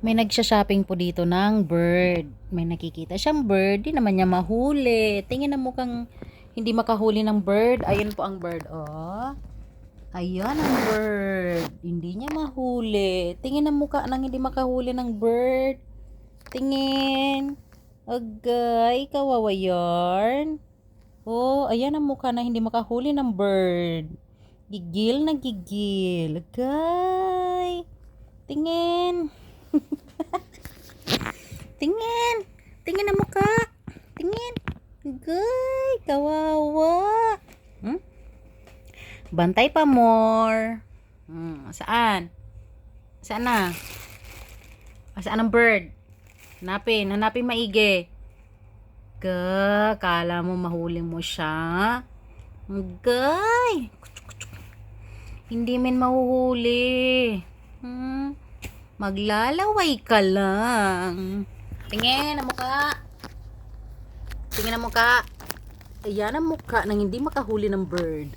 May nagsha-shopping po dito ng bird. May nakikita siyang bird, di naman niya mahuli. Tingin na mukhang hindi makahuli ng bird. Ayan po ang bird, oh. Ayan ang bird. Hindi niya mahuli. Tingin ang mukha ng hindi makahuli ng bird. Tingin. Agay, kawawa yarn. Oh, ayan ang mukha na hindi makahuli ng bird. Gigil na gigil. Agay. Tingin. Tingin. Tingin ang mukha. Tingin. Agay, kawawa. Bantay pa more. Saan? Saan na? Saan ang bird? Hanapin maigi. Kala mo mahuli mo siya? Agay. Hindi men mahuhuli. Maglalaway ka lang. Tingin ang mukha. Tingin ang mukha. Ayan ang mukha nang hindi makahuli ng bird.